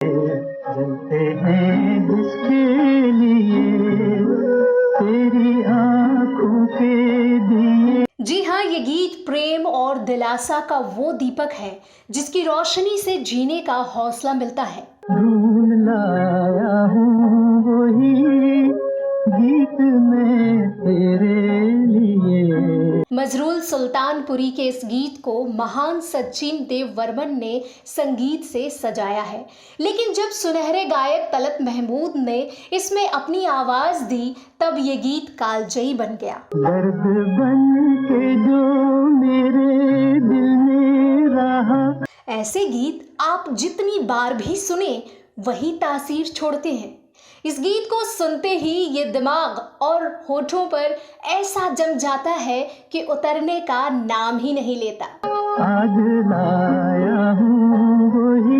जलते हैं जिसके लिए तेरी आंखों के दिए। जी हाँ, ये गीत प्रेम और दिलासा का वो दीपक है जिसकी रोशनी से जीने का हौसला मिलता है। ढूंढ लाया हूँ वही गीत मैं तेरे लिए। मजरूल सुल्तानपुरी के इस गीत को महान सचिन देव वर्मन ने संगीत से सजाया है, लेकिन जब सुनहरे गायक तलत महमूद ने इसमें अपनी आवाज दी तब ये गीत कालजयी बन गया। दर्द बन के जो मेरे दिल में रहा। ऐसे गीत आप जितनी बार भी सुने वही तासीर छोड़ते हैं। इस गीत को सुनते ही ये दिमाग और होठों पर ऐसा जम जाता है कि उतरने का नाम ही नहीं लेता। आज लाया हूँ वही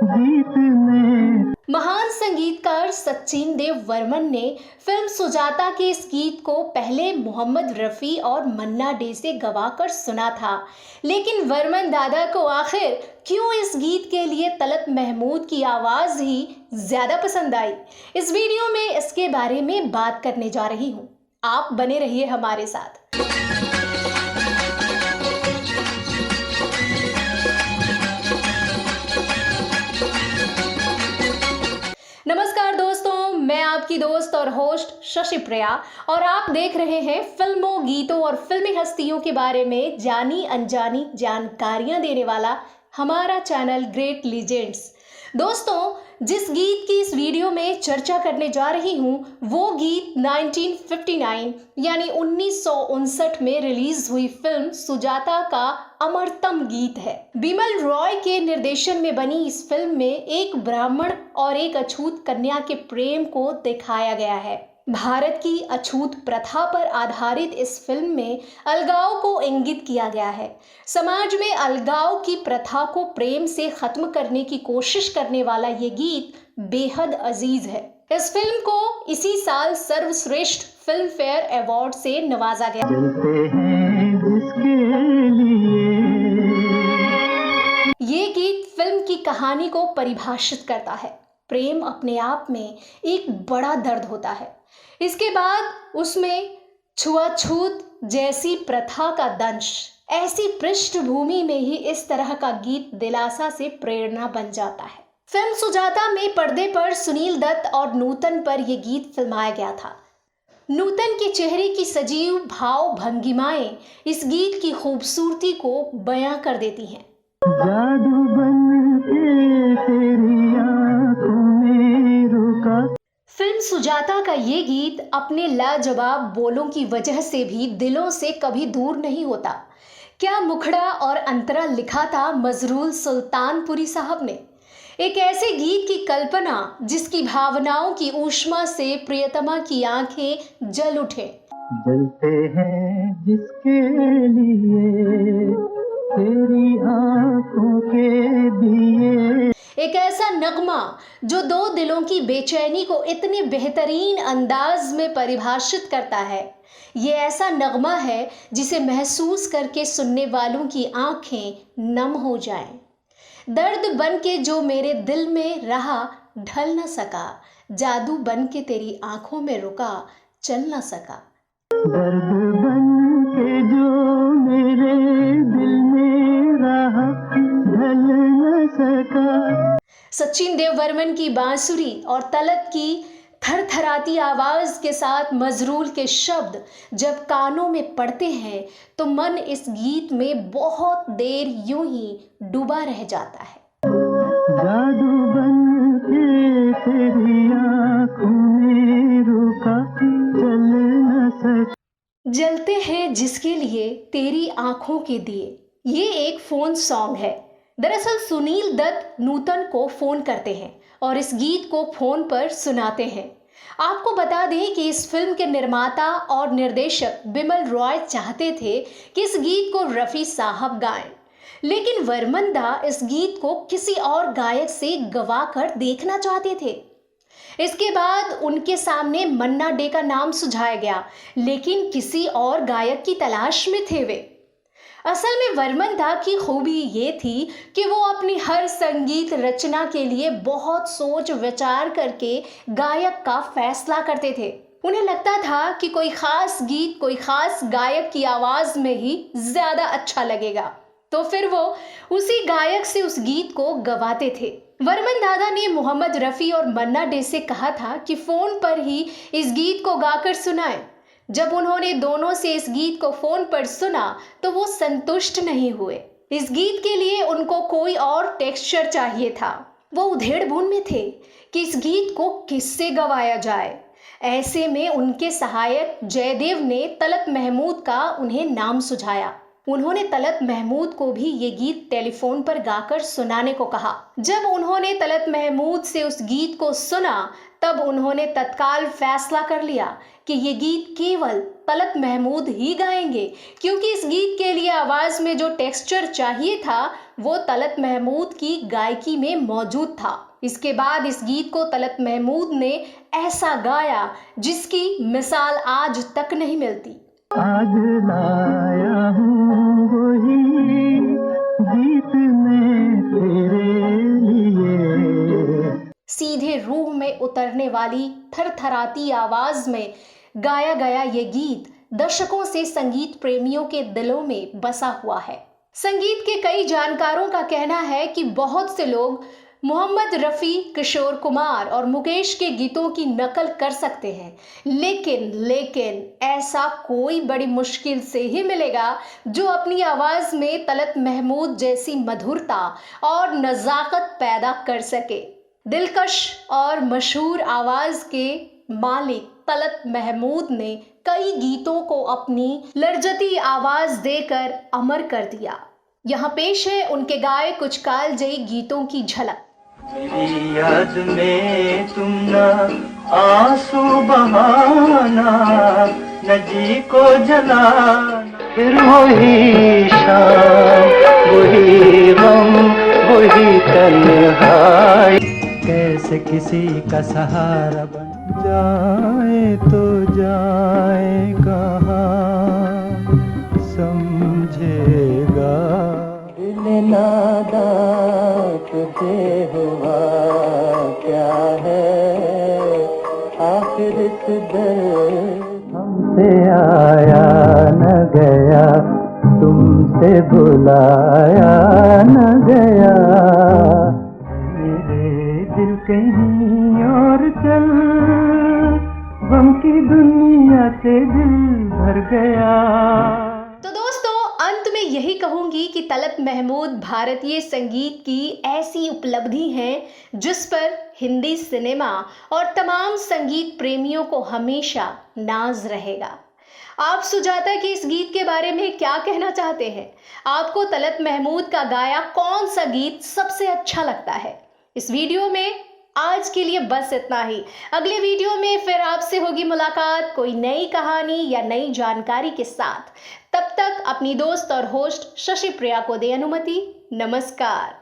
गीत में। महान संगीतकार सचिन देव वर्मन ने फिल्म सुजाता के इस गीत को पहले मोहम्मद रफ़ी और मन्ना डे से गवाकर सुना था, लेकिन वर्मन दादा को आखिर क्यों इस गीत के लिए तलत महमूद की आवाज़ ही ज़्यादा पसंद आई। इस वीडियो में इसके बारे में बात करने जा रही हूँ, आप बने रहिए हमारे साथ। नमस्कार दोस्तों, मैं आपकी दोस्त और होस्ट शशि प्रिया और आप देख रहे हैं फिल्मों, गीतों और फिल्मी हस्तियों के बारे में जानी अनजानी जानकारियां देने वाला हमारा चैनल ग्रेट लीजेंड्स। दोस्तों, जिस गीत की इस वीडियो में चर्चा करने जा रही हूं वो गीत 1959 यानी 1959 में रिलीज हुई फिल्म सुजाता का अमरतम गीत है। बिमल रॉय के निर्देशन में बनी इस फिल्म में एक ब्राह्मण और एक अछूत कन्या के प्रेम को दिखाया गया है। भारत की अछूत प्रथा पर आधारित इस फिल्म में अलगाव को इंगित किया गया है। समाज में अलगाव की प्रथा को प्रेम से खत्म करने की कोशिश करने वाला ये गीत बेहद अजीज है। इस फिल्म को इसी साल सर्वश्रेष्ठ फिल्म फेयर अवार्ड से नवाजा गया। जलते हैं जिसके लिए। ये गीत फिल्म की कहानी को परिभाषित करता है। प्रेम अपने आप में एक बड़ा दर्द होता है, इसके बाद उसमें छुआछूत जैसी प्रथा का दंश। ऐसी पृष्ठभूमि में ही इस तरह का गीत दिलासा से प्रेरणा बन जाता है। फिल्म सुजाता में पर्दे पर सुनील दत्त और नूतन पर यह गीत फिल्माया गया था। नूतन के चेहरे की सजीव भाव भंगिमाएं इस गीत की खूबसूरती को बयां कर देती हैं। जादू बन के तेरी आंखों में रुका। फिल्म सुजाता का ये गीत अपने लाजवाब बोलों की वजह से भी दिलों से कभी दूर नहीं होता। क्या मुखड़ा और अंतरा लिखा था मजरूल सुल्तानपुरी साहब ने। एक ऐसे गीत की कल्पना जिसकी भावनाओं की ऊष्मा से प्रियतमा की आंखें जल उठे। जलते हैं जिसके लिए तेरी आंखों के दिए। एक ऐसा नगमा जो दो दिलों की बेचैनी को इतने बेहतरीन अंदाज में परिभाषित करता है। ये ऐसा नगमा है जिसे महसूस करके सुनने वालों की आंखें नम हो जाएं। दर्द बन के जो मेरे दिल में रहा ढल न सका, जादू बन के तेरी आंखों में रुका चल न सका। दर्द बन के जो मेरे दिल में रहा ढल न सका। सचिन देव वर्मन की बांसुरी और तलत की थरथराती आवाज के साथ मजरूल के शब्द जब कानों में पड़ते हैं तो मन इस गीत में बहुत देर यूं ही डूबा रह जाता है। जादू बन के तेरी आंखों में रुका चल न सका। जलते हैं जिसके लिए तेरी आंखों के दिए, ये एक फोन सॉन्ग है। दरअसल सुनील दत्त नूतन को फोन करते हैं और इस गीत को फोन पर सुनाते हैं। आपको बता दें कि इस फिल्म के निर्माता और निर्देशक बिमल रॉय चाहते थे कि इस गीत को रफ़ी साहब गाएं, लेकिन वर्मन दा इस गीत को किसी और गायक से गवा कर देखना चाहते थे। इसके बाद उनके सामने मन्ना डे का नाम सुझाया गया, लेकिन किसी और गायक की तलाश में थे वे। असल में वर्मन दा की खूबी ये थी कि वो अपनी हर संगीत रचना के लिए बहुत सोच विचार करके गायक का फैसला करते थे। उन्हें लगता था कि कोई खास गीत कोई खास गायक की आवाज में ही ज्यादा अच्छा लगेगा, तो फिर वो उसी गायक से उस गीत को गवाते थे। वर्मन दादा ने मोहम्मद रफ़ी और मन्ना डे से कहा था कि फोन पर ही इस गीत को गाकर सुनाएं। जब उन्होंने दोनों से इस गीत को फोन पर सुना तो वो संतुष्ट नहीं हुए। इस गीत के लिए उनको कोई और टेक्सचर चाहिए था। वो उधेड़-बुन में थे कि इस गीत को किससे गवाया जाए। ऐसे में उनके सहायक जयदेव ने तलत महमूद का उन्हें नाम सुझाया। उन्होंने तलत महमूद को भी ये गीत टेलीफोन पर गाकर सुनाने को कहा। जब उन्होंने तलत महमूद से उस गीत को सुना तब उन्होंने तत्काल फैसला कर लिया कि ये गीत केवल तलत महमूद ही गाएंगे, क्योंकि इस गीत के लिए आवाज में जो टेक्सचर चाहिए था वो तलत महमूद की गायकी में मौजूद था। इसके बाद इस गीत को तलत महमूद ने ऐसा गाया जिसकी मिसाल आज तक नहीं मिलती। आज लाया हूँ वही गीत मैं तेरे लिए। सीधे रूह में उतरने वाली थरथराती आवाज में गाया गया ये गीत दशकों से संगीत प्रेमियों के दिलों में बसा हुआ है। संगीत के कई जानकारों का कहना है कि बहुत से लोग मोहम्मद रफ़ी, किशोर कुमार और मुकेश के गीतों की नकल कर सकते हैं, लेकिन ऐसा कोई बड़ी मुश्किल से ही मिलेगा जो अपनी आवाज़ में तलत महमूद जैसी मधुरता और नज़ाकत पैदा कर सके। दिलकश और मशहूर आवाज़ के मालिक तलत महमूद ने कई गीतों को अपनी लर्जती आवाज़ देकर अमर कर दिया। यहाँ पेश है उनके गाए कुछ कालजयी गीतों की झलक। मेरी याद में तुम ना आंसू बहाना, न जी को जलाना, फिर वही शाम वही गम वही तन्हाई, कैसे किसी का सहारा बन जाए तो जाए कहाँ समझेगा। दिल नादान तुझे हुआ क्या है, आखिर इस दर्द हमसे आया न गया, तुमसे बुलाया न गया। मेरे दिल कहीं और चल, गम की दुनिया से दिल भर गया। तो दोस्तों अंत में यही कहूंगी कि तलत महमूद भारतीय संगीत की ऐसी उपलब्धि है जिस पर हिंदी सिनेमा और तमाम संगीत प्रेमियों को हमेशा नाज रहेगा। आप सुजाता के इस गीत के बारे में क्या कहना चाहते हैं? आपको तलत महमूद का गाया कौन सा गीत सबसे अच्छा लगता है? इस वीडियो में आज के लिए बस इतना ही। अगले वीडियो में फिर आपसे होगी मुलाकात कोई नई कहानी या नई जानकारी के साथ। तब तक अपनी दोस्त और होस्ट शशि प्रिया को दे अनुमति। नमस्कार।